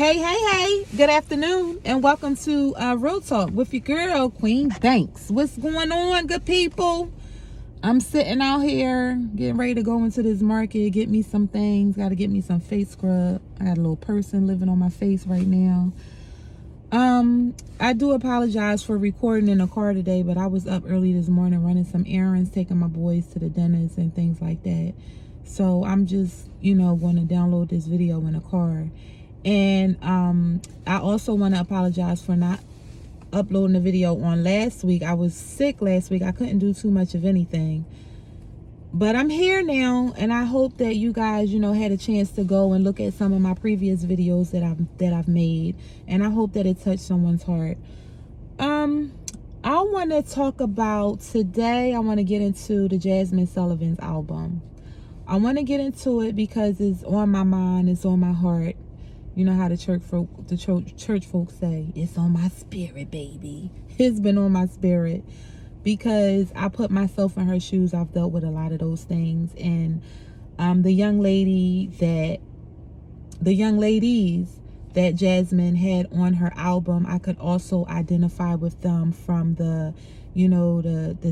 Hey, good afternoon, and welcome to Real Talk with your girl, Queen Banks. What's going on, good people? I'm sitting out here getting ready to go into this market, get me some things. Got to get me some face scrub. I got a little person living on my face right now. I do apologize for recording in the car today, but I was up early this morning running some errands, taking my boys to the dentist and things like that. So I'm just, going to download this video in the car. And I also want to apologize for not uploading the video on last week. I was sick last week. I couldn't do too much of anything. But I'm here now, and I hope that you guys, had a chance to go and look at some of my previous videos that I've made, and I hope that it touched someone's heart. I want to talk about today. I want to get into the Jazmine Sullivan's album. I want to get into it because it's on my mind. It's on my heart. You know how the church folks say, it's on my spirit, baby. It's been on my spirit because I put myself in her shoes. I've dealt with a lot of those things. And the young ladies that Jazmine had on her album, I could also identify with them, from the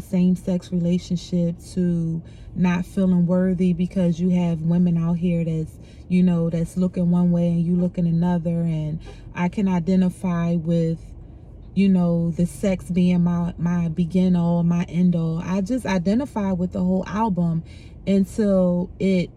same-sex relationship to not feeling worthy because you have women out here that's looking one way and you looking another. And I can identify with the sex being my begin all, my end all. I just identify with the whole album until it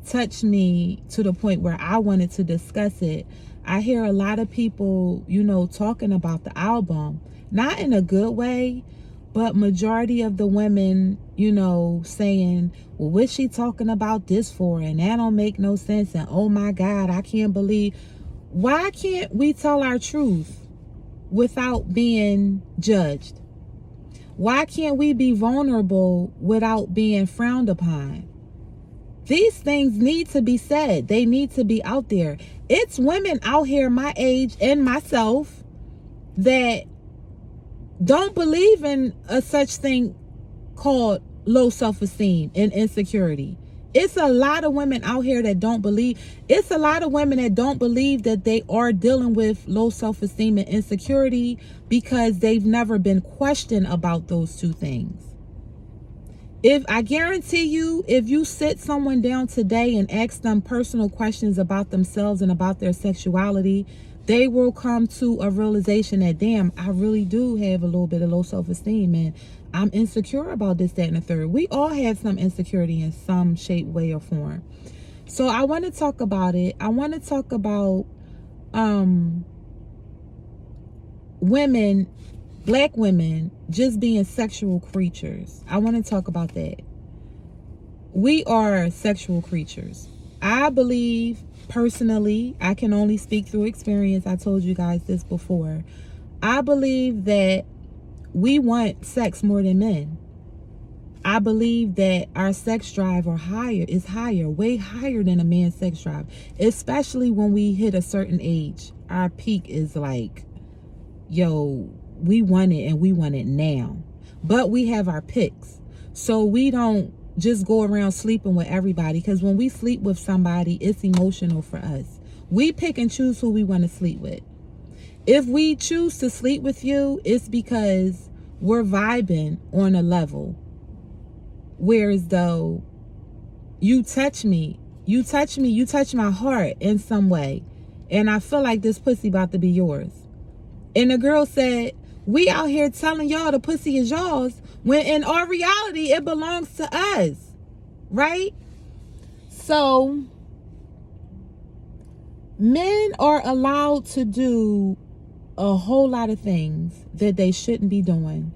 touched me to the point where I wanted to discuss it. I hear a lot of people talking about the album, not in a good way, but majority of the women, saying, well, what's she talking about this for? And that don't make no sense. And oh my God, I can't believe. Why can't we tell our truth without being judged? Why can't we be vulnerable without being frowned upon? These things need to be said. They need to be out there. It's women out here my age and myself that don't believe in a such thing called low self-esteem and insecurity. It's a lot of women out here that don't believe. It's a lot of women that don't believe that they are dealing with low self-esteem and insecurity because they've never been questioned about those two things. If I guarantee you, if you sit someone down today and ask them personal questions about themselves and about their sexuality, they will come to a realization that, damn, I really do have a little bit of low self-esteem and I'm insecure about this, that, and the third. We all have some insecurity in some shape, way, or form. So I want to talk about it. I want to talk about women, black women, just being sexual creatures. I want to talk about that. We are sexual creatures. I believe, personally, I can only speak through experience. I told you guys this before. I believe that we want sex more than men. I believe that our sex drive is higher, way higher than a man's sex drive, especially when we hit a certain age. Our peak is like, yo, we want it and we want it now. But we have our picks. So we don't just go around sleeping with everybody, because when we sleep with somebody, it's emotional for us. We pick and choose who we want to sleep with. If we choose to sleep with you, it's because we're vibing on a level. Whereas though you touch me, you touch my heart in some way, and I feel like this pussy about to be yours. And the girl said, we out here telling y'all the pussy is yours, when in our reality, it belongs to us, right? So men are allowed to do a whole lot of things that they shouldn't be doing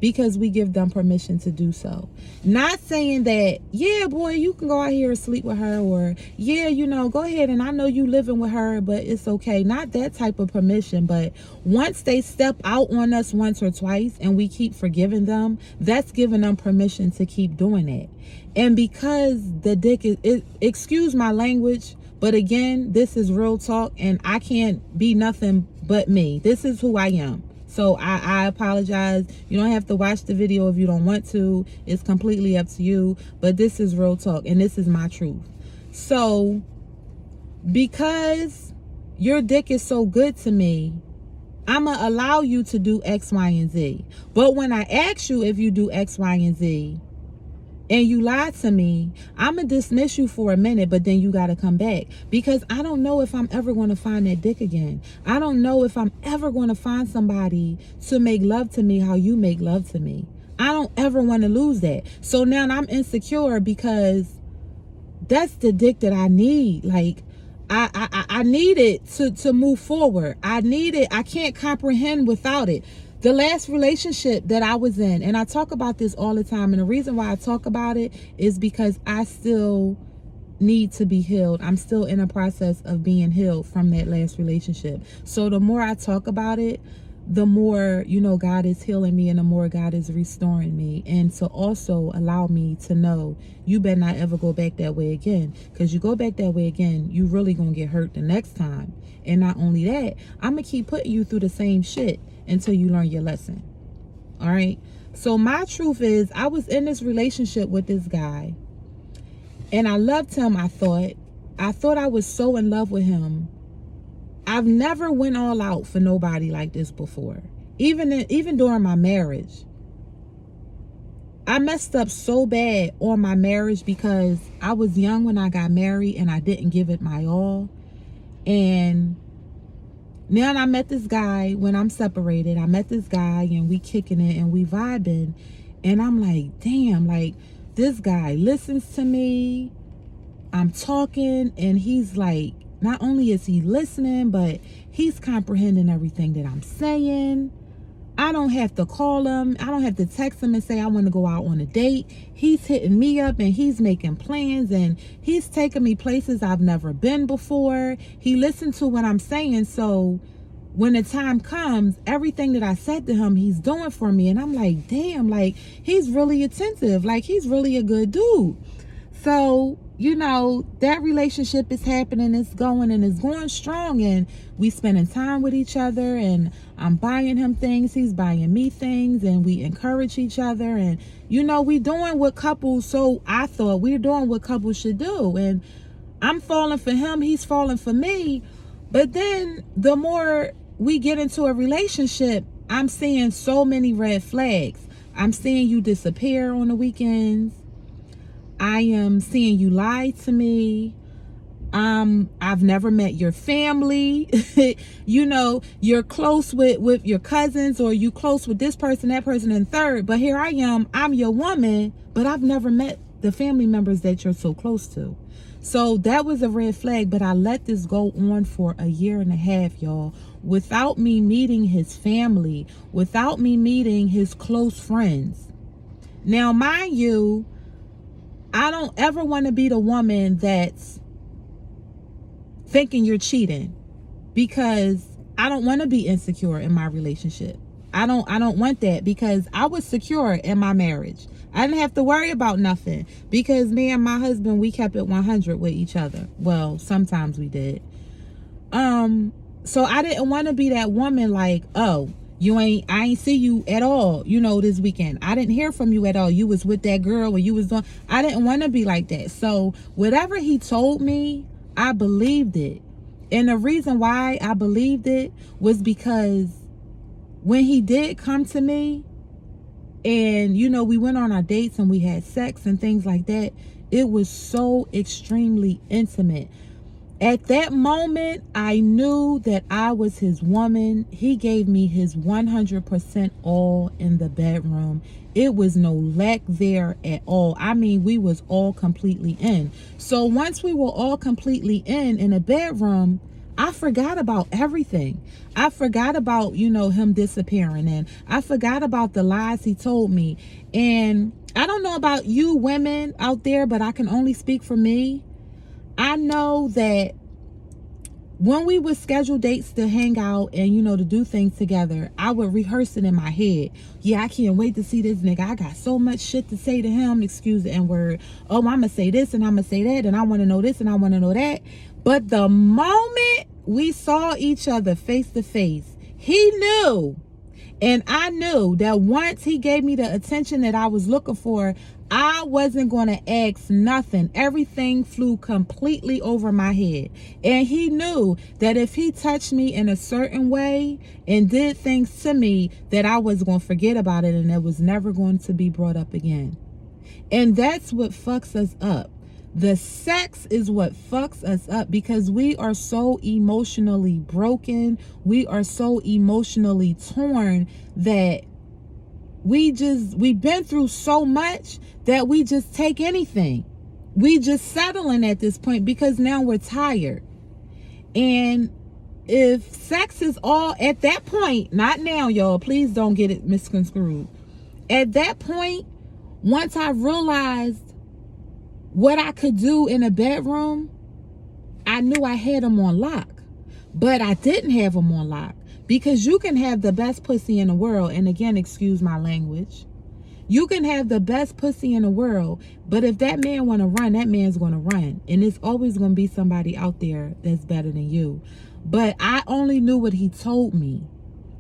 because we give them permission to do so. Not saying that, yeah, boy, you can go out here and sleep with her, or yeah, go ahead, and I know you living with her, but it's okay. Not that type of permission. But once they step out on us once or twice and we keep forgiving them, that's giving them permission to keep doing it. And because the dick is, excuse my language, but again, this is real talk, and I can't be nothing but me. This is who I am. So I apologize. You don't have to watch the video if you don't want to. It's completely up to you. But this is real talk, and this is my truth. So because your dick is so good to me, I'm going to allow you to do X, Y, and Z. But when I ask you if you do X, Y, and Z, and you lie to me, I'm going to dismiss you for a minute, but then you got to come back. Because I don't know if I'm ever going to find that dick again. I don't know if I'm ever going to find somebody to make love to me how you make love to me. I don't ever want to lose that. So now I'm insecure because that's the dick that I need. Like, I need it to move forward. I need it. I can't comprehend without it. The last relationship that I was in, and I talk about this all the time, and the reason why I talk about it is because I still need to be healed. I'm still in a process of being healed from that last relationship. So the more I talk about it, the more, God is healing me, and the more God is restoring me. And to also allow me to know, you better not ever go back that way again. Because you go back that way again, you really gonna get hurt the next time. And not only that, I'm gonna keep putting you through the same shit until you learn your lesson. All right? So my truth is, I was in this relationship with this guy, and I loved him. I thought I was so in love with him. I've never went all out for nobody like this before. Even during my marriage. I messed up so bad on my marriage because I was young when I got married and I didn't give it my all. And now I met this guy when I'm separated. I met this guy and we kicking it and we vibing. And I'm like, damn, like, this guy listens to me. I'm talking and he's like, not only is he listening, but he's comprehending everything that I'm saying. I don't have to call him. I don't have to text him and say I want to go out on a date. He's hitting me up and he's making plans and he's taking me places I've never been before. He listened to what I'm saying. So when the time comes, everything that I said to him, he's doing for me. And I'm like, damn, like, he's really attentive. Like, he's really a good dude. So, that relationship is happening, it's going strong, and we spending time with each other, and I'm buying him things, he's buying me things, and we encourage each other, and we doing what couples, so I thought we're doing what couples should do, and I'm falling for him, he's falling for me. But then the more we get into a relationship, I'm seeing so many red flags. I'm seeing you disappear on the weekends. I am seeing you lie to me. I've never met your family. You're close with your cousins, or you close with this person, that person, and third. But here I am, I'm your woman, but I've never met the family members that you're so close to. So that was a red flag, but I let this go on for a year and a half, y'all, without me meeting his family, without me meeting his close friends. Now, mind you, I don't ever want to be the woman that's thinking you're cheating, because I don't want to be insecure in my relationship. I don't want that, because I was secure in my marriage. I didn't have to worry about nothing, because me and my husband, we kept it 100 with each other. Well, sometimes we did. So I didn't want to be that woman like, oh, I ain't see you at all, this weekend. I didn't hear from you at all. You was with that girl or you was doing. I didn't want to be like that. So whatever he told me, I believed it. And the reason why I believed it was because when he did come to me and, we went on our dates and we had sex and things like that, it was so extremely intimate. At that moment, I knew that I was his woman. He gave me his 100% all in the bedroom. It was no lack there at all. I mean, we was all completely in. So once we were all completely in a bedroom, I forgot about everything. I forgot about, him disappearing, and I forgot about the lies he told me. And I don't know about you women out there, but I can only speak for me. I know that when we would schedule dates to hang out and, to do things together, I would rehearse it in my head. Yeah, I can't wait to see this nigga. I got so much shit to say to him. Excuse the N-word. Oh, I'm going to say this and I'm going to say that, and I want to know this and I want to know that. But the moment we saw each other face to face, he knew. And I knew that once he gave me the attention that I was looking for, I wasn't going to ask nothing. Everything flew completely over my head. And he knew that if he touched me in a certain way and did things to me, that I was going to forget about it and it was never going to be brought up again. And that's what fucks us up. The sex is what fucks us up because we are so emotionally broken. We are so emotionally torn that we've been through so much that we just take anything. We just settling at this point because now we're tired. And if sex is all at that point, not now, y'all, please don't get it misconstrued. At that point, once I realized what I could do in a bedroom, I knew I had them on lock. But I didn't have them on lock because you can have the best pussy in the world. And again, excuse my language. You can have the best pussy in the world, but if that man want to run, that man's going to run. And it's always going to be somebody out there that's better than you. But I only knew what he told me.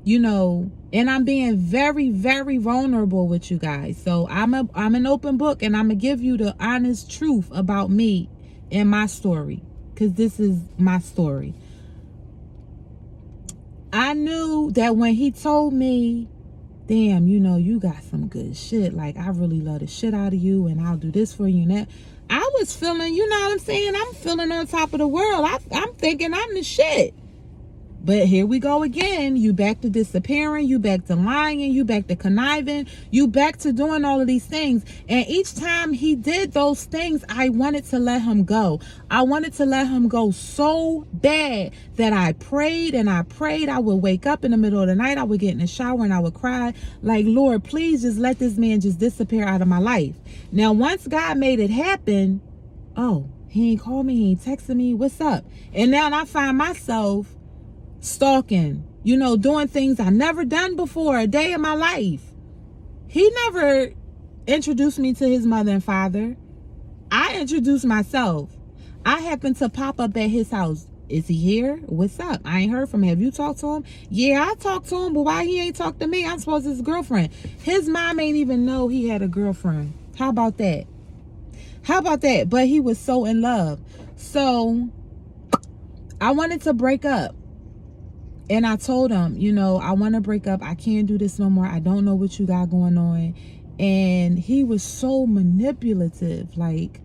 You know, and I'm being very, very vulnerable with you guys. So I'm an open book, and I'm going to give you the honest truth about me and my story, because this is my story. I knew that when he told me, damn, you know, you got some good shit. Like, I really love the shit out of you, and I'll do this for you and that. I was feeling, you know what I'm saying? I'm feeling on top of the world. I'm thinking I'm the shit. But here we go again. You back to disappearing. You back to lying. You back to conniving. You back to doing all of these things. And each time he did those things, I wanted to let him go. I wanted to let him go so bad that I prayed and I prayed. I would wake up in the middle of the night. I would get in the shower and I would cry like, Lord, please just let this man just disappear out of my life. Now, once God made it happen, oh, he ain't called me. He ain't texted me. What's up? And now I find myself stalking, you know, doing things I never done before a day in my life. He never introduced me to his mother and father. I introduced myself. I happened to pop up at his house. Is he here? What's up? I ain't heard from him. Have you talked to him? Yeah, I talked to him, but why he ain't talked to me? I'm supposed to his girlfriend. His mom ain't even know he had a girlfriend. How about that? How about that? But he was so in love. So I wanted to break up. And I told him, you know, I want to break up. I can't do this no more. I don't know what you got going on. And he was so manipulative. Like,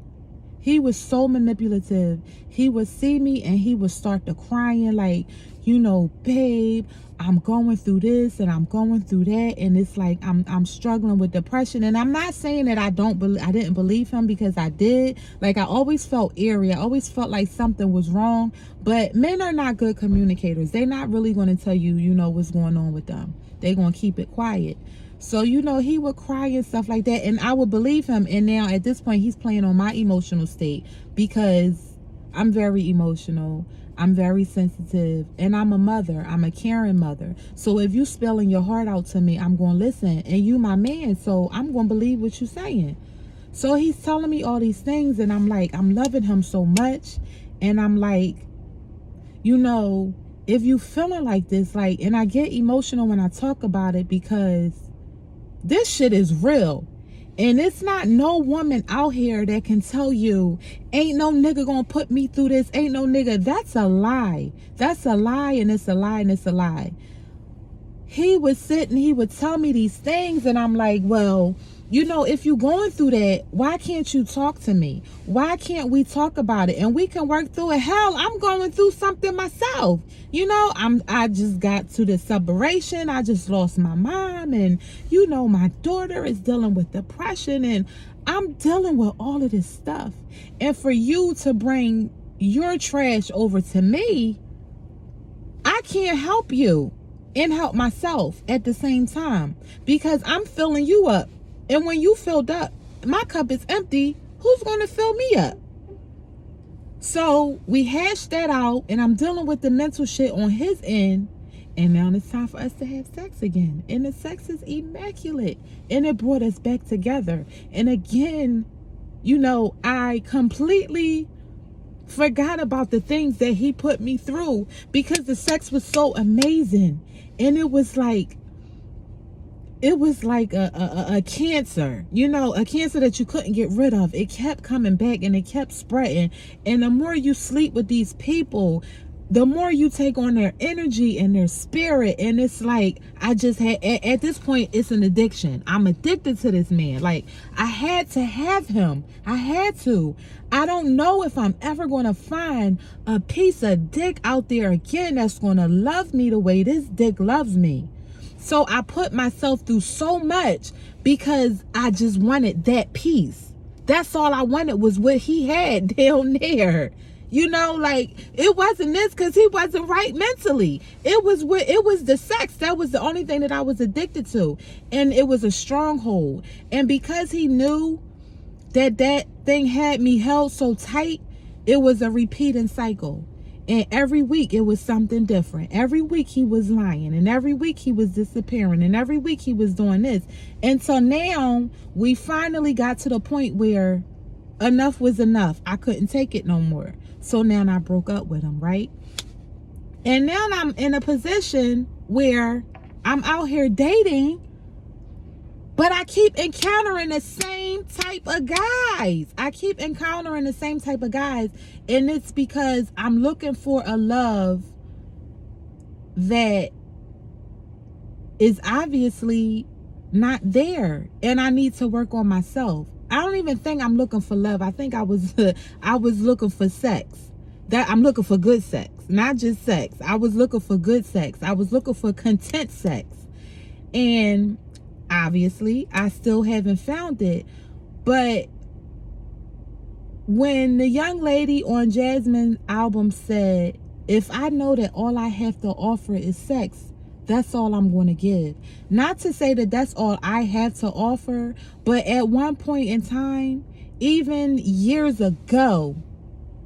he was so manipulative. He would see me and he would start to crying like, you know, babe, I'm going through this and I'm going through that. And it's like, I'm struggling with depression. And I'm not saying that I didn't believe him, because I did. Like, I always felt eerie. I always felt like something was wrong. But men are not good communicators. They're not really going to tell you, you know, what's going on with them. They're going to keep it quiet. So, you know, he would cry and stuff like that. And I would believe him. And now at this point, he's playing on my emotional state, because I'm very emotional. I'm very sensitive, and I'm a mother. I'm a caring mother. So if you spilling your heart out to me, I'm going to listen. And you my man, so I'm going to believe what you're saying. So he's telling me all these things, and I'm like, I'm loving him so much. And I'm like, you know, if you feeling like this, like, and I get emotional when I talk about it, because this shit is real. And it's not no woman out here that can tell you, ain't no nigga gonna put me through this. Ain't no nigga. That's a lie. That's a lie, and it's a lie, and it's a lie. He would sit and he would tell me these things, and I'm like, well, you know, if you're going through that, why can't you talk to me? Why can't we talk about it? And we can work through it. Hell, I'm going through something myself. You know, I just got to the separation. I just lost my mom. And, you know, my daughter is dealing with depression. And I'm dealing with all of this stuff. And for you to bring your trash over to me, I can't help you and help myself at the same time, because I'm filling you up. And when you filled up, my cup is empty. Who's going to fill me up? So we hashed that out, and I'm dealing with the mental shit on his end. And now it's time for us to have sex again. And the sex is immaculate. And it brought us back together. And again, you know, I completely forgot about the things that he put me through, because the sex was so amazing. And it was like, it was like a cancer, you know, a cancer that you couldn't get rid of. It kept coming back and it kept spreading. And the more you sleep with these people, the more you take on their energy and their spirit. And it's like, I just had, at this point, it's an addiction. I'm addicted to this man. Like, I had to have him. I had to. I don't know if I'm ever going to find a piece of dick out there again that's going to love me the way this dick loves me. So I put myself through so much because I just wanted that piece. That's all I wanted, was what he had down there. You know, like, it wasn't this because he wasn't right mentally. It was the sex. That was the only thing that I was addicted to. And it was a stronghold. And because he knew that that thing had me held so tight, it was a repeating cycle. And every week it was something different. Every week he was lying. And every week he was disappearing. And every week he was doing this. And so now we finally got to the point where enough was enough. I couldn't take it no more. So now I broke up with him, right? And now I'm in a position where I'm out here dating, but I keep encountering the same type of guys. And it's because I'm looking for a love that is obviously not there. And I need to work on myself. I don't even think I'm looking for love. I think I was looking for sex. That I'm looking for good sex, not just sex. I was looking for good sex. I was looking for content sex. And obviously, I still haven't found it. But when the young lady on Jazmine's album said, if I know that all I have to offer is sex, that's all I'm going to give. Not to say that that's all I have to offer, but at one point in time, even years ago,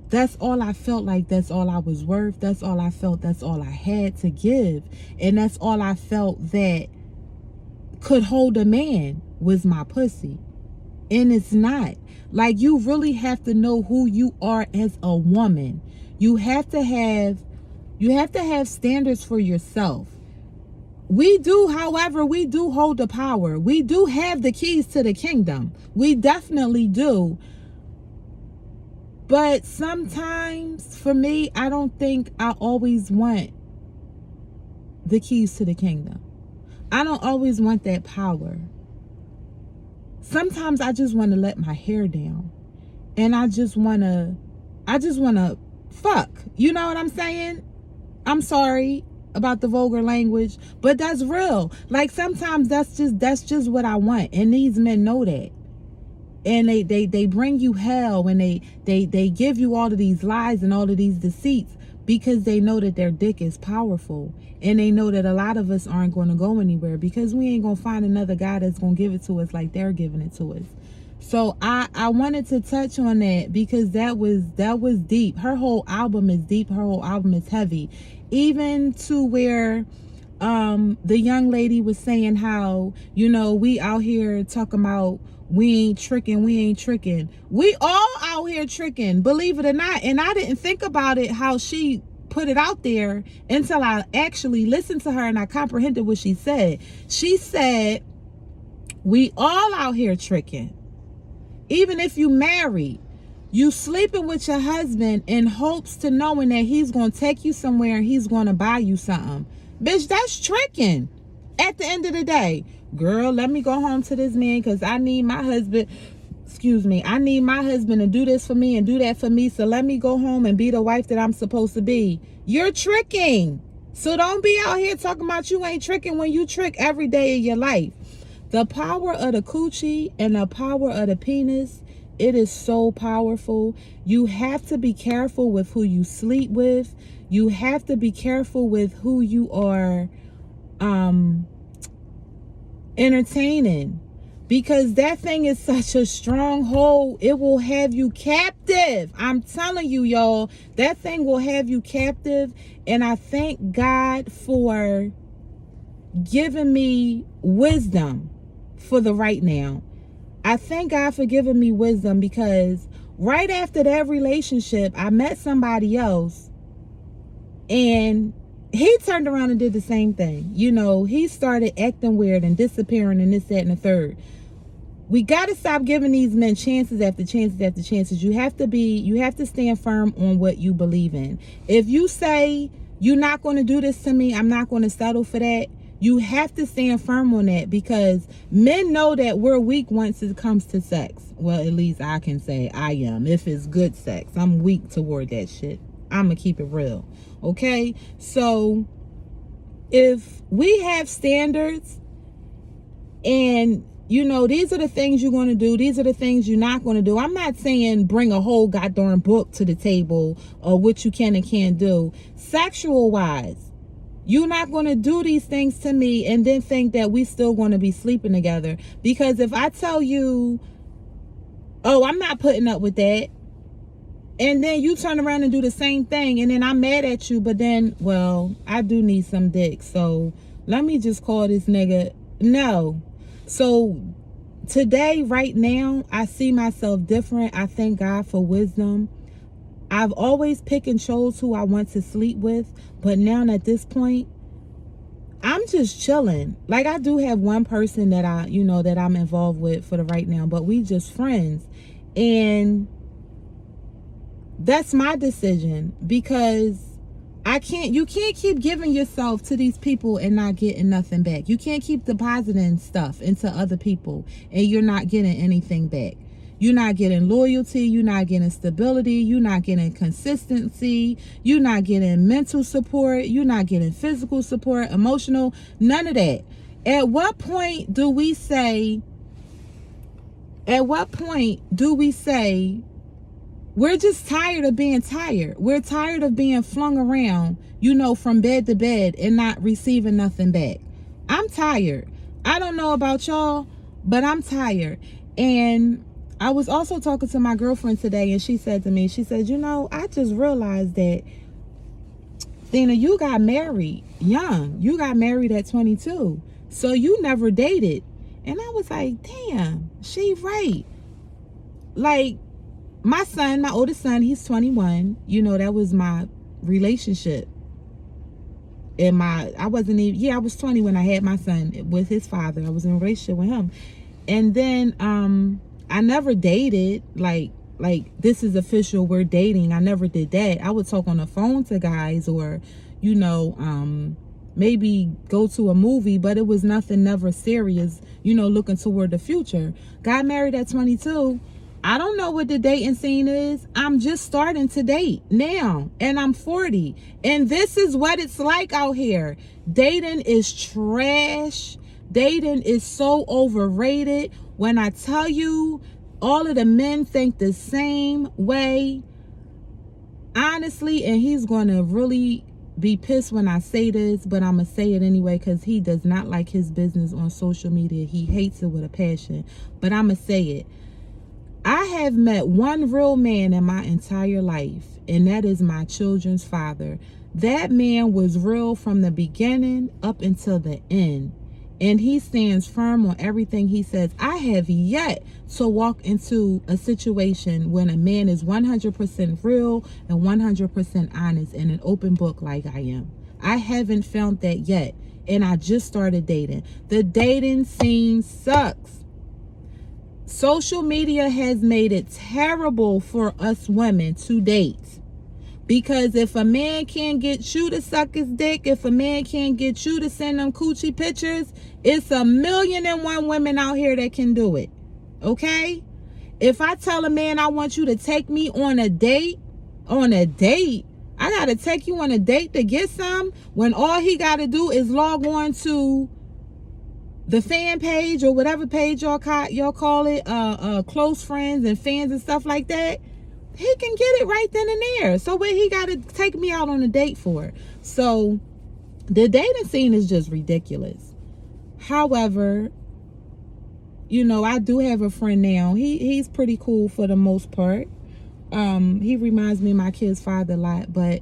that's all I felt like. That's all I was worth. That's all I felt. That's all I had to give. And that's all I felt that could hold a man was my pussy. And it's not. Like, you really have to know who you are as a woman. You have to have standards for yourself. We do, however, we do hold the power. We do have the keys to the kingdom. We definitely do. But sometimes, for me, I don't think I always want the keys to the kingdom. I don't always want that power. Sometimes I just want to let my hair down. And I just want to fuck. You know what I'm saying? I'm sorry about the vulgar language, but that's real. Like, sometimes that's just what I want. And these men know that. And they bring you hell, and they give you all of these lies and all of these deceits because they know that their dick is powerful. And they know that a lot of us aren't going to go anywhere because we ain't going to find another guy that's going to give it to us like they're giving it to us. So I wanted to touch on that because that was deep. Her whole album is deep. Her whole album is heavy. Even to where the young lady was saying how, you know, we out here talking about we ain't tricking. We all out here tricking, believe it or not. And I didn't think about it how she put it out there until I actually listened to her and I comprehended what she said. She said, we all out here tricking. Even if you married, you sleeping with your husband in hopes to knowing that he's going to take you somewhere and he's going to buy you something. Bitch, that's tricking. At the end of the day, girl, let me go home to this man because I need my husband. I need my husband to do this for me and do that for me. So let me go home and be the wife that I'm supposed to be. You're tricking. So don't be out here talking about you ain't tricking when you trick every day of your life. The power of the coochie and the power of the penis, it is so powerful. You have to be careful with who you sleep with. You have to be careful with who you are entertaining, because that thing is such a stronghold. It will have you captive. I'm telling you, y'all, that thing will have you captive. And I thank God for giving me wisdom for the right now. I thank God for giving me wisdom because right after that relationship, I met somebody else, and he turned around and did the same thing. You know, he started acting weird and disappearing and this, that, and the third. We got to stop giving these men chances after chances after chances. You have to stand firm on what you believe in. If you say you're not going to do this to me, I'm not going to settle for that, you have to stand firm on that, because men know that we're weak once it comes to sex. Well, at least I can say I am. If it's good sex, I'm weak toward that shit. I'm going to keep it real. Okay? So if we have standards, and you know, these are the things you're going to do, these are the things you're not going to do. I'm not saying bring a whole goddamn book to the table or what you can and can't do. Sexual wise, you're not going to do these things to me and then think that we still going to be sleeping together. Because if I tell you, oh, I'm not putting up with that, and then you turn around and do the same thing, and then I'm mad at you, but then, well, I do need some dick, so let me just call this nigga. No. So today, right now, I see myself different. I thank God for wisdom. I've always picked and chose who I want to sleep with, but now at this point, I'm just chilling. Like, I do have one person that that I'm involved with for the right now, but we just friends. And that's my decision, because you can't keep giving yourself to these people and not getting nothing back. You can't keep depositing stuff into other people and you're not getting anything back. You're not getting loyalty, you're not getting stability, you're not getting consistency, you're not getting mental support, you're not getting physical support, emotional, none of that. At what point do we say we're just tired of being tired? We're tired of being flung around, from bed to bed and not receiving nothing back. I'm tired. I don't know about y'all, but I'm tired. And I was also talking to my girlfriend today, and she said to me, I just realized that, Thena, you got married young. You got married at 22. So you never dated. And I was like, damn, she right. Like, my oldest son, he's 21. That was my relationship. And I was 20 when I had my son with his father. I was in a relationship with him. And then I never dated, like this is official, we're dating. I never did that. I would talk on the phone to guys, or, maybe go to a movie, but it was nothing, never serious, looking toward the future. Got married at 22. I don't know what the dating scene is. I'm just starting to date now, and I'm 40. And this is what it's like out here. Dating is trash. Dating is so overrated. When I tell you, all of the men think the same way. Honestly, and he's going to really be pissed when I say this, but I'm going to say it anyway, because he does not like his business on social media. He hates it with a passion, but I'm going to say it. I have met one real man in my entire life, and that is my children's father. That man was real from the beginning up until the end, and he stands firm on everything he says. I have yet to walk into a situation when a man is 100% real and 100% honest and an open book like I am. I haven't found that yet, and I just started dating. The dating scene sucks. Social media has made it terrible for us women to date. Because if a man can't get you to suck his dick, if a man can't get you to send them coochie pictures, it's 1,000,001 women out here that can do it. Okay? If I tell a man I want you to take me on a date, I got to take you on a date to get some, when all he got to do is log on to the fan page or whatever page y'all call it, close friends and fans and stuff like that, he can get it right then and there. So what he got to take me out on a date for? So the dating scene is just ridiculous. However, I do have a friend now. He's pretty cool for the most part. He reminds me of my kid's father a lot, but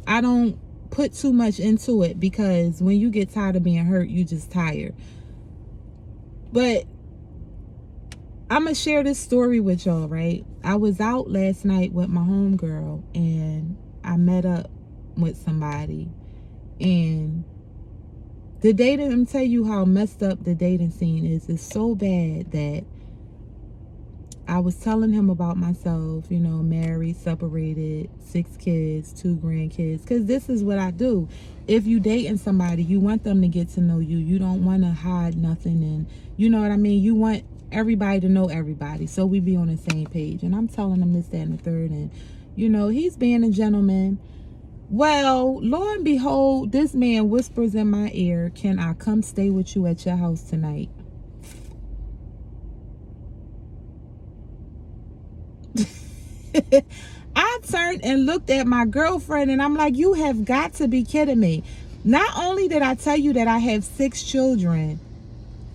I don't put too much into it, because when you get tired of being hurt, you just tired. But I'm going to share this story with y'all, right? I was out last night with my homegirl, and I met up with somebody. And the dating, let me tell you how messed up the dating scene is. It's so bad that I was telling him about myself, you know, married, separated, 6 kids, 2 grandkids, because this is what I do. If you dating somebody, you want them to get to know you. You don't want to hide nothing, and you know what I mean? You want everybody to know everybody, so we be on the same page. And I'm telling him this, that, and the third, and you know, he's being a gentleman. Well, lo and behold, this man whispers in my ear, "Can I come stay with you at your house tonight?" I turned and looked at my girlfriend and I'm like, you have got to be kidding me. Not only did I tell you that I have 6 children,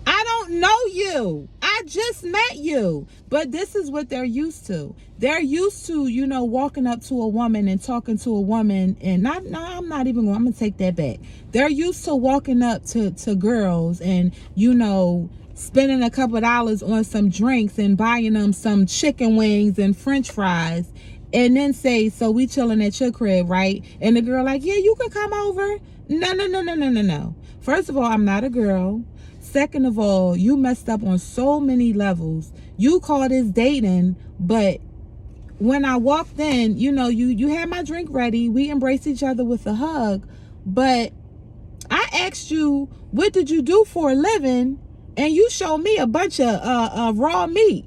I don't know you. I just met you. But this is what they're used to. They're used to, you know, walking up to a woman and talking to a woman. And I'm going to take that back. They're used to walking up to girls and, you know, spending a couple of dollars on some drinks and buying them some chicken wings and french fries. And then say, "So we chilling at your crib, right?" And the girl like, "Yeah, you can come over." No. First of all, I'm not a girl. Second of all, you messed up on so many levels. You call this dating, but when I walked in, you know, you had my drink ready. We embraced each other with a hug. But I asked you, what did you do for a living? And you showed me a bunch of raw meat.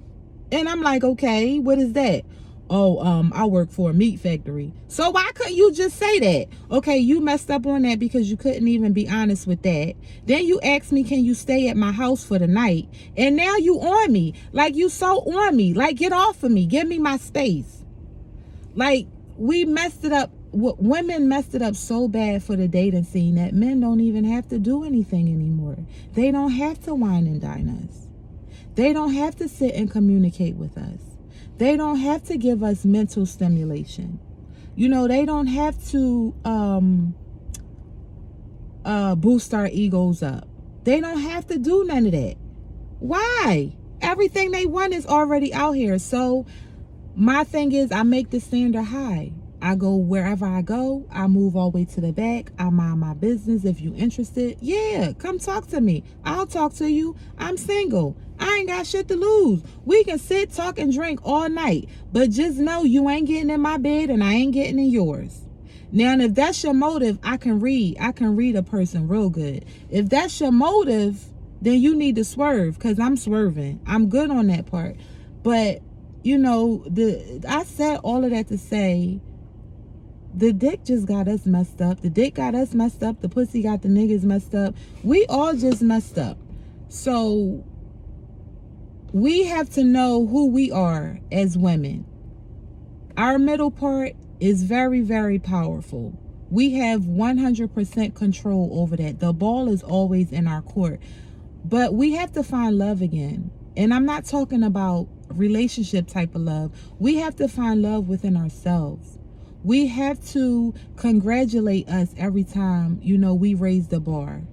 And I'm like, okay, what is that? "Oh, I work for a meat factory." So why couldn't you just say that? Okay, you messed up on that because you couldn't even be honest with that. Then you asked me, "Can you stay at my house for the night?" And now you on me. Like, you so on me. Like, get off of me. Give me my space. Like, we messed it up. Women messed it up so bad for the dating scene that men don't even have to do anything anymore. They don't have to wine and dine us. They don't have to sit and communicate with us. They don't have to give us mental stimulation. You know, they don't have to boost our egos up. They don't have to do none of that. Why? Everything they want is already out here. So my thing is, I make the standard high. I go wherever I go. I move all the way to the back. I mind my business. If you interested, yeah, come talk to me. I'll talk to you. I'm single. I ain't got shit to lose. We can sit, talk, and drink all night. But just know you ain't getting in my bed and I ain't getting in yours. Now, if that's your motive, I can read a person real good. If that's your motive, then you need to swerve, because I'm swerving. I'm good on that part. But, you know, I said all of that to say, the dick just got us messed up. The dick got us messed up. The pussy got the niggas messed up. We all just messed up. So we have to know who we are as women. Our middle part is very, very powerful. We have 100% control over that. The ball is always in our court. But we have to find love again. And I'm not talking about relationship type of love. We have to find love within ourselves. We have to congratulate us every time, you know, we raise the bar.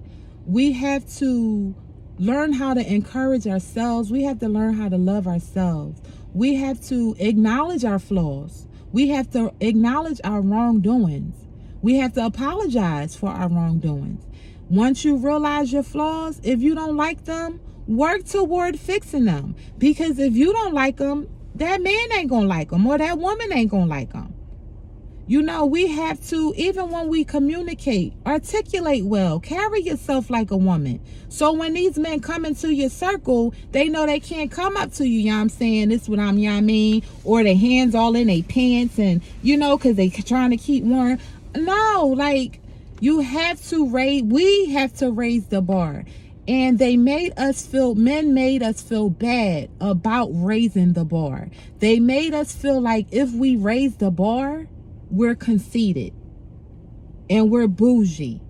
We have to learn how to encourage ourselves. We have to learn how to love ourselves. We have to acknowledge our flaws. We have to acknowledge our wrongdoings. We have to apologize for our wrongdoings. Once you realize your flaws, if you don't like them, work toward fixing them. Because if you don't like them, that man ain't gonna like them, or that woman ain't gonna like them. You know, we have to, even when we communicate, articulate well, carry yourself like a woman. So when these men come into your circle, they know they can't come up to you, you know what I'm saying? This is what I'm, you know what I mean? Or their hands all in their pants and, you know, because they trying to keep warm. No, like, we have to raise the bar. And men made us feel bad about raising the bar. They made us feel like if we raise the bar, we're conceited and we're bougie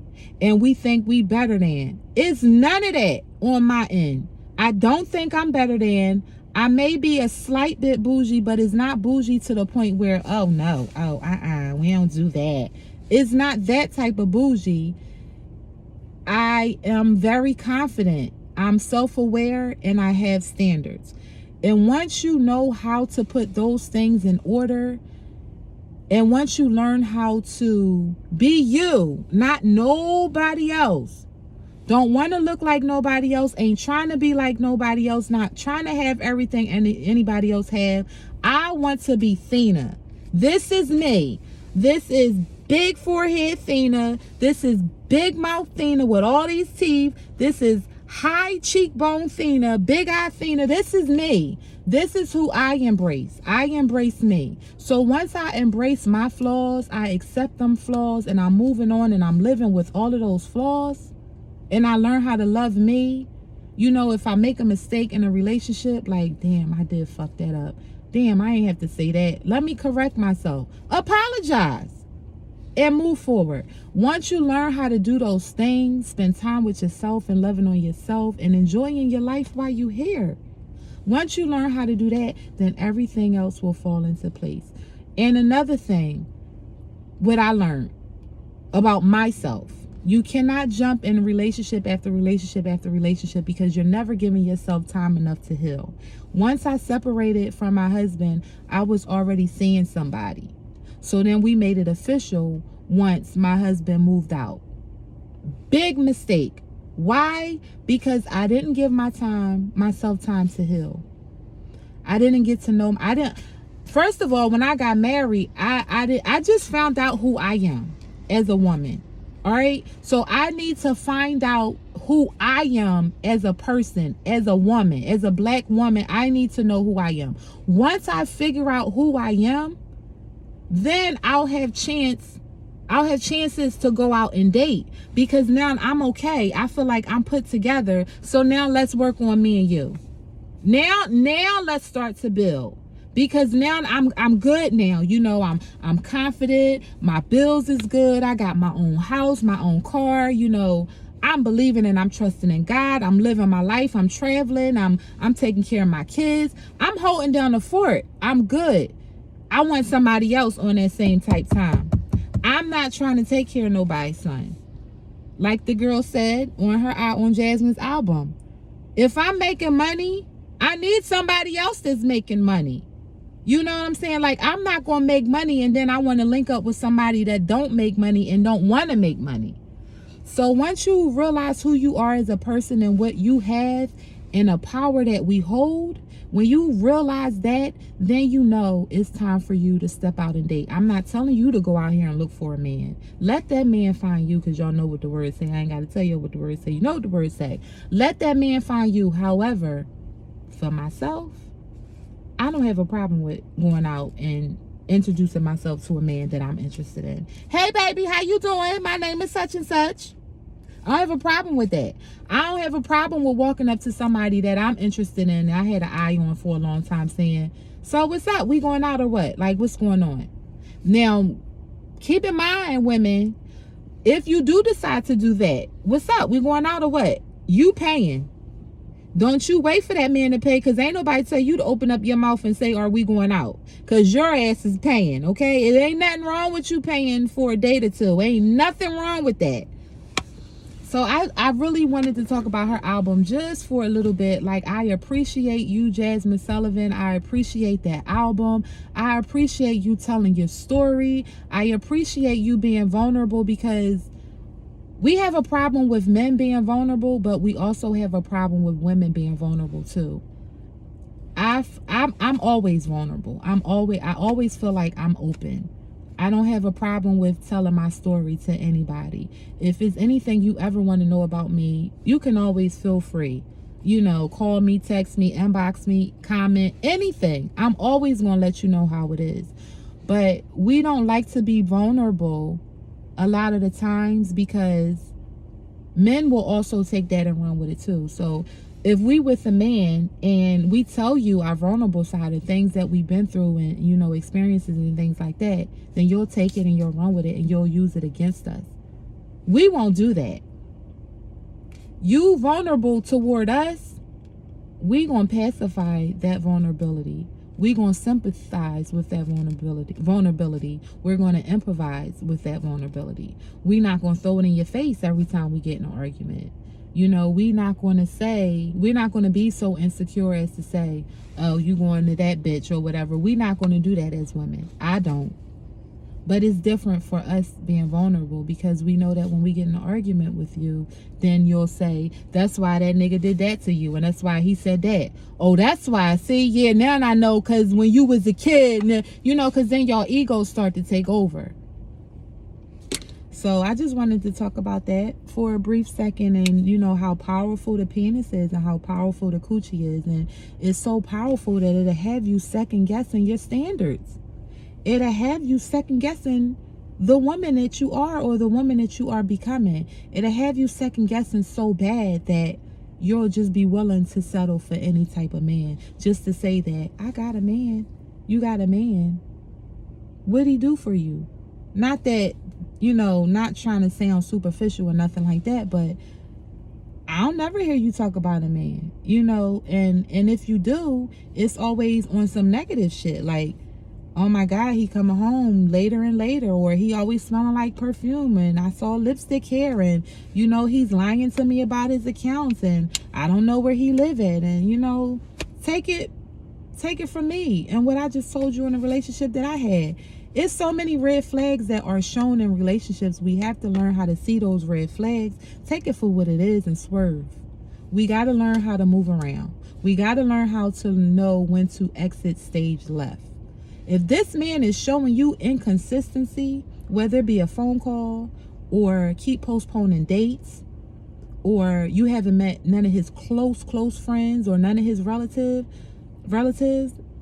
and we think we better than. It's none of that on my end. I don't think I'm better than. I may be a slight bit bougie, but it's not bougie to the point where, oh no, we don't do that. It's not that type of bougie. I am very confident. I'm self-aware and I have standards. And once you know how to put those things in order, And once you learn how to be you, not nobody else, don't want to look like nobody else, ain't trying to be like nobody else, not trying to have everything anybody else have. I want to be Thena. This is me. This is big forehead Thena. This is big mouth Thena with all these teeth. This is high cheekbone Thena, big eye Thena. This is me. This is who I embrace. I embrace me. So once I embrace my flaws, I accept them flaws, and I'm moving on and I'm living with all of those flaws, and I learn how to love me. You know, if I make a mistake in a relationship, like, damn, I did fuck that up. Damn, I ain't have to say that. Let me correct myself. Apologize. And move forward. Once you learn how to do those things, spend time with yourself and loving on yourself and enjoying your life while you're here. Once you learn how to do that, then everything else will fall into place. And another thing, what I learned about myself, you cannot jump in relationship after relationship after relationship because you're never giving yourself time enough to heal. Once I separated from my husband, I was already seeing somebody. So then we made it official once my husband moved out. Big mistake. Why? Because I didn't give myself time to heal. I didn't get to know. First of all, when I got married, I just found out who I am as a woman. All right. So I need to find out who I am as a person, as a woman, as a black woman. I need to know who I am. Once I figure out who I am, then I'll have chances to go out and date, because now I'm okay. I feel like I'm put together. So now let's work on me and you. Now let's start to build, because now I'm good now. You know, I'm confident. My bills is good. I got my own house, my own car. You know, I'm believing and I'm trusting in God. I'm living my life. I'm traveling. I'm taking care of my kids. I'm holding down the fort. I'm good. I want somebody else on that same type time. I'm not trying to take care of nobody's son. Like the girl said on Jazmine's album, if I'm making money, I need somebody else that's making money. You know what I'm saying? Like, I'm not going to make money and then I want to link up with somebody that don't make money and don't want to make money. So once you realize who you are as a person and what you have and the power that we hold, when you realize that, then you know it's time for you to step out and date. I'm not telling you to go out here and look for a man. Let that man find you, because y'all know what the words say. I ain't got to tell you what the words say. You know what the words say. Let that man find you. However, for myself, I don't have a problem with going out and introducing myself to a man that I'm interested in. Hey, baby, how you doing? My name is such and such. I don't have a problem with that. I don't have a problem with walking up to somebody that I'm interested in, I had an eye on for a long time, saying, so what's up? We going out or what? Like, what's going on? Now, keep in mind, women, if you do decide to do that, what's up? We going out or what? You paying. Don't you wait for that man to pay, because ain't nobody tell you to open up your mouth and say, are we going out? Because your ass is paying, okay? It ain't nothing wrong with you paying for a date or two. Ain't nothing wrong with that. So I really wanted to talk about her album just for a little bit. Like, I appreciate you, Jazmine Sullivan. I appreciate that album. I appreciate you telling your story. I appreciate you being vulnerable, because we have a problem with men being vulnerable, but we also have a problem with women being vulnerable too. I'm always vulnerable. I always feel like I'm open. I don't have a problem with telling my story to anybody. If it's anything you ever want to know about me, you can always feel free. You know, call me, text me, inbox me, comment, anything. I'm always going to let you know how it is. But we don't like to be vulnerable a lot of the times, because men will also take that and run with it too. So if we with a man and we tell you our vulnerable side of things that we've been through and, you know, experiences and things like that, then you'll take it and you'll run with it and you'll use it against us. We won't do that. You vulnerable toward us, we gonna pacify that vulnerability. We gonna sympathize with that vulnerability. We're gonna improvise with that vulnerability. We're not gonna throw it in your face every time we get in an argument. You know, we're not going to be so insecure as to say, oh, you going to that bitch or whatever. We're not going to do that as women. I don't. But it's different for us being vulnerable, because we know that when we get in an argument with you, then you'll say, that's why that nigga did that to you, and that's why he said that. Oh, that's why. See, yeah, now I know, because when you was a kid, you know, because then y'all egos start to take over. So I just wanted to talk about that for a brief second, and you know how powerful the penis is and how powerful the coochie is. And it's so powerful that it'll have you second guessing your standards. It'll have you second guessing the woman that you are, or the woman that you are becoming. It'll have you second guessing so bad that you'll just be willing to settle for any type of man, just to say that I got a man. You got a man. What'd he do for you? Not that, you know, not trying to sound superficial or nothing like that, but I'll never hear you talk about a man, you know, and if you do, it's always on some negative shit, like, oh my God, he coming home later and later, or he always smelling like perfume, and I saw lipstick hair, and you know, he's lying to me about his accounts, and I don't know where he live at. And you know, take it from me and what I just told you in a relationship that I had. It's so many red flags that are shown in relationships. We have to learn how to see those red flags, take it for what it is, and swerve. We got to learn how to move around. We got to learn how to know when to exit stage left. If this man is showing you inconsistency, whether it be a phone call, or keep postponing dates, or you haven't met none of his close friends, or none of his relatives,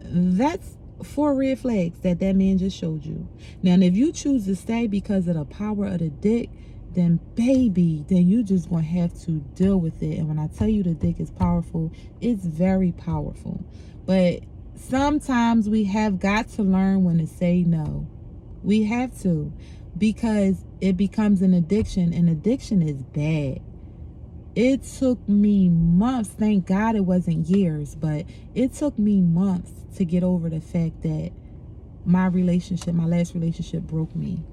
that's 4 red flags that man just showed you. Now, if you choose to stay because of the power of the dick, then baby, then you just gonna have to deal with it. And when I tell you the dick is powerful, it's very powerful. But sometimes we have got to learn when to say no. We have to, because it becomes an addiction, and addiction is bad. It took me months, thank God it wasn't years, but it took me months to get over the fact that my last relationship broke me.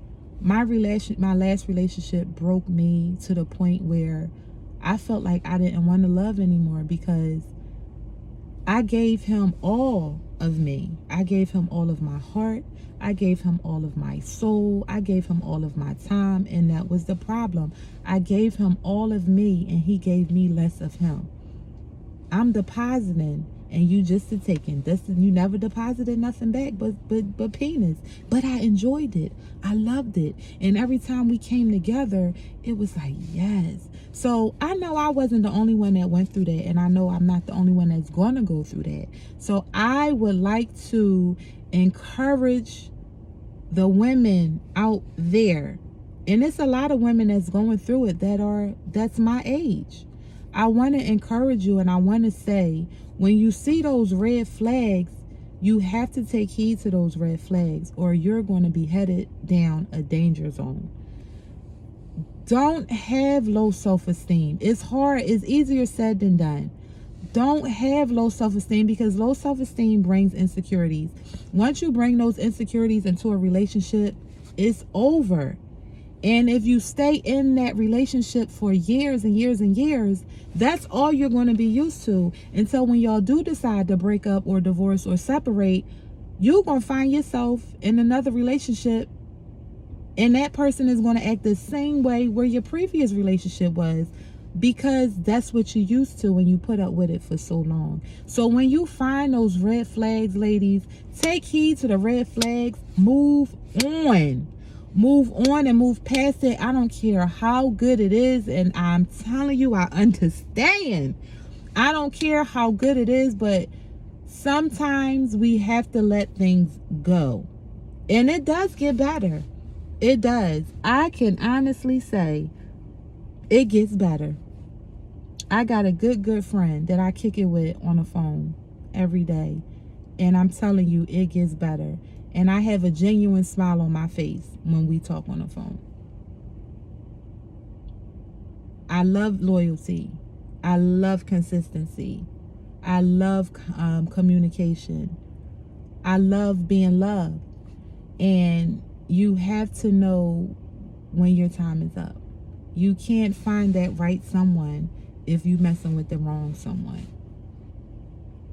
My last relationship broke me to the point where I felt like I didn't want to love anymore, because I gave him all of me. I gave him all of my heart. I gave him all of my soul. I gave him all of my time, and that was the problem. I gave him all of me, and he gave me less of him. I'm depositing, and you just a taking. You never deposited nothing back but penis. But I enjoyed it. I loved it. And every time we came together, it was like, yes. So I know I wasn't the only one that went through that, and I know I'm not the only one that's going to go through that. So I would like to encourage the women out there, and it's a lot of women that's going through it that's my age. I want to encourage you, and I want to say, when you see those red flags, you have to take heed to those red flags, or you're going to be headed down a danger zone. Don't have low self-esteem. It's hard. It's easier said than done. Don't have low self-esteem, because low self-esteem brings insecurities. Once you bring those insecurities into a relationship, it's over. And if you stay in that relationship for years and years and years, that's all you're going to be used to, until when y'all do decide to break up or divorce or separate, you're going to find yourself in another relationship, and that person is going to act the same way where your previous relationship was, because that's what you're used to when you put up with it for so long. So when you find those red flags, ladies, take heed to the red flags. Move on and move past it. I don't care how good it is, and I'm telling you, I understand. I don't care how good it is, but sometimes we have to let things go, and it does get better. It does. I can honestly say it gets better. I got a good friend that I kick it with on the phone every day, and I'm telling you, it gets better. And I have a genuine smile on my face when we talk on the phone. I love loyalty. I love consistency. I love communication. I love being loved. And you have to know when your time is up. You can't find that right someone if you messing with the wrong someone.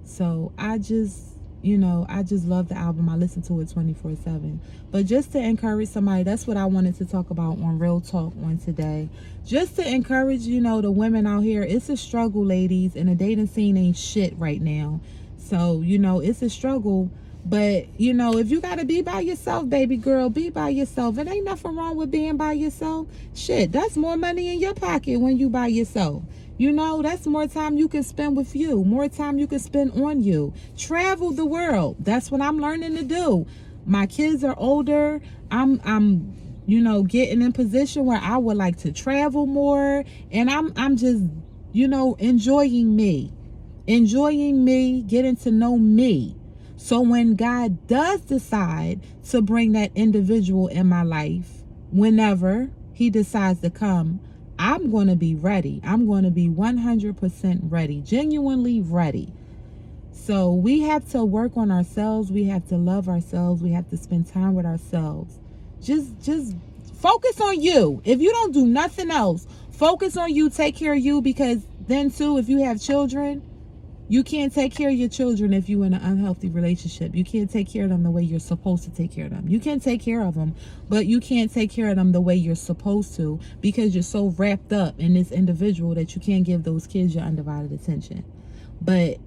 So I just You know, I just love the album. I listen to it 24/7. But just to encourage somebody, that's what I wanted to talk about on Real Talk on today. Just to encourage, you know, the women out here. It's a struggle, ladies, and the dating scene ain't shit right now. So, you know, it's a struggle. But, you know, if you got to be by yourself, baby girl, be by yourself. It ain't nothing wrong with being by yourself. Shit, that's more money in your pocket when you by yourself. You know, that's more time you can spend with you, more time you can spend on you. Travel the world. That's what I'm learning to do. My kids are older. I'm you know, getting in position where I would like to travel more, and I'm just, you know, enjoying me, getting to know me. So when God does decide to bring that individual in my life, whenever he decides to come, I'm going to be ready. I'm going to be 100% ready, genuinely ready. So we have to work on ourselves. We have to love ourselves. We have to spend time with ourselves. Just focus on you. If you don't do nothing else, focus on you. Take care of you, because then too, if you have children, you can't take care of your children if you're in an unhealthy relationship. You can't take care of them the way you're supposed to take care of them. You can take care of them, but you can't take care of them the way you're supposed to, because you're so wrapped up in this individual that you can't give those kids your undivided attention. But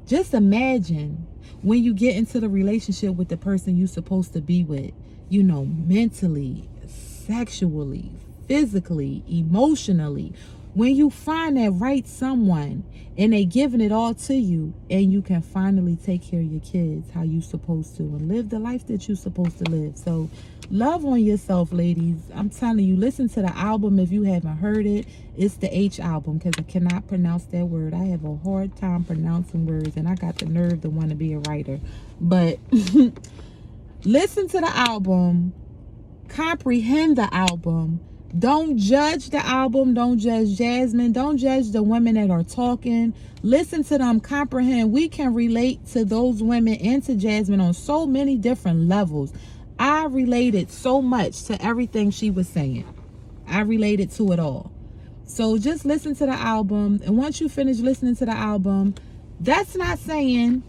just imagine when you get into the relationship with the person you're supposed to be with, you know, mentally, sexually, physically, emotionally. When you find that right someone and they giving it all to you, and you can finally take care of your kids how you supposed to and live the life that you're supposed to live. So love on yourself, ladies. I'm telling you, listen to the album if you haven't heard it. It's the H album, because I cannot pronounce that word. I have a hard time pronouncing words, and I got the nerve to want to be a writer. But listen to the album, comprehend the album. Don't judge the album. Don't judge Jazmine. Don't judge the women that are talking. Listen to them, comprehend. We can relate to those women and to Jazmine on so many different levels. I related so much to everything she was saying. I related to it all. So just listen to the album. And once you finish listening to the album, that's not saying,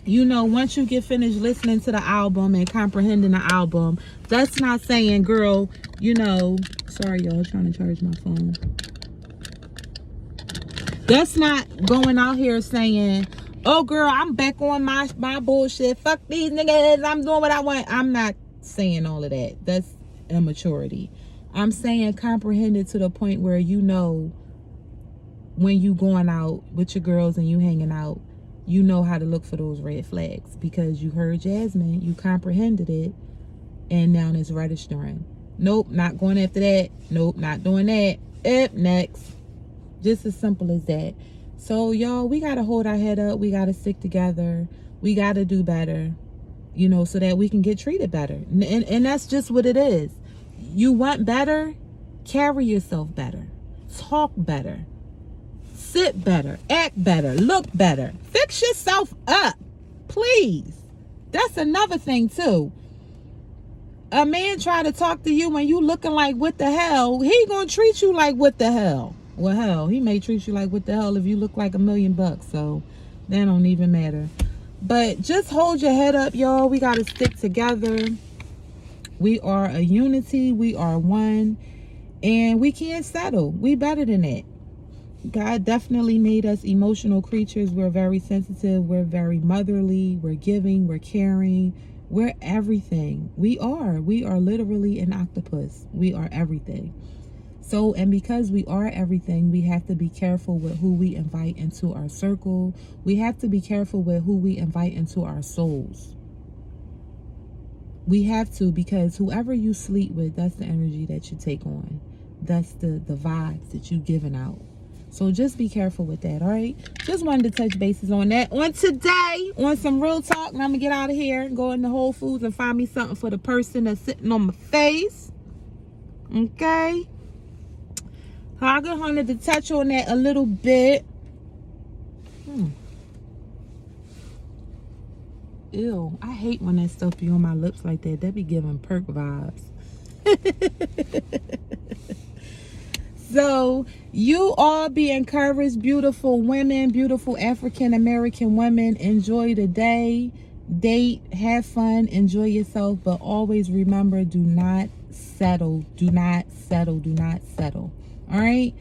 you know, once you get finished listening to the album and comprehending the album, that's not saying, girl, you know, sorry y'all, trying to charge my phone. That's not going out here saying, oh girl, I'm back on my bullshit. Fuck these niggas. I'm doing what I want. I'm not saying all of that. That's immaturity. I'm saying comprehend it to the point where, you know, when you going out with your girls and you hanging out, you know how to look for those red flags, because you heard Jazmine, you comprehended it, and now it's registering. Nope, not going after that. Nope, not doing that. Next. Just as simple as that. So, y'all, we got to hold our head up. We got to stick together. We got to do better, you know, so that we can get treated better. And that's just what it is. You want better? Carry yourself better. Talk better. Sit better, act better, look better. Fix yourself up, please. That's another thing too. A man try to talk to you when you looking like what the hell, he gonna treat you like what the hell. Well, hell, he may treat you like what the hell if you look like $1 million. So that don't even matter. But just hold your head up, y'all. We gotta stick together. We are a unity. We are one, and we can't settle. We better than that. God definitely made us emotional creatures. We're very sensitive. We're very motherly. We're giving. We're caring. We're everything. We are literally an octopus. We are everything. So, and because we are everything, we have to be careful with who we invite into our circle. We have to be careful with who we invite into our souls. We have to, because whoever you sleep with, that's the energy that you take on. That's the vibes that you're giving out. So just be careful with that, all right? Just wanted to touch bases on that. On today, on some real talk, and I'm going to get out of here and go into Whole Foods and find me something for the person that's sitting on my face. Okay? So I just wanted to touch on that a little bit. Ew, I hate when that stuff be on my lips like that. That be giving perk vibes. So you all be encouraged, beautiful women, beautiful African American women. Enjoy the day, date, have fun, enjoy yourself, but always remember, do not settle. Do not settle. Do not settle. All right.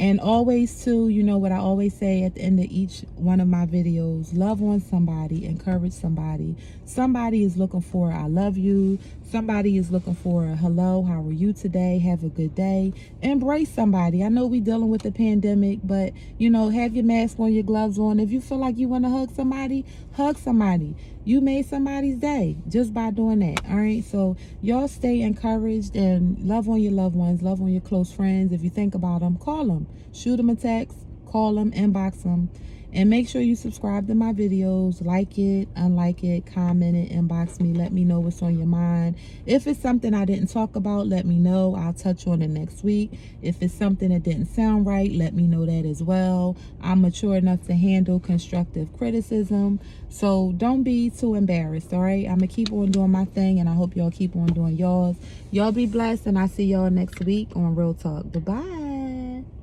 And always too, you know what I always say at the end of each one of my videos, love on somebody, encourage somebody. Somebody is looking for I love you. Somebody is looking for a hello, how are you today? Have a good day. Embrace somebody. I know we dealing with the pandemic, but you know, have your mask on, your gloves on. If you feel like you want to hug somebody, hug somebody. You made somebody's day just by doing that. All right. So y'all stay encouraged and love on your loved ones, love on your close friends. If you think about them, call them, shoot them a text, call them, inbox them, and make sure you subscribe to my videos, like it, unlike it, comment it, inbox me, let me know what's on your mind. If it's something I didn't talk about, let me know. I'll touch on it next week. If it's something that didn't sound right, let me know that as well. I'm mature enough to handle constructive criticism, so don't be too embarrassed. All right, I'm gonna keep on doing my thing, and I hope y'all keep on doing yours. Y'all be blessed, and I'll see y'all next week on Real Talk. Bye-bye.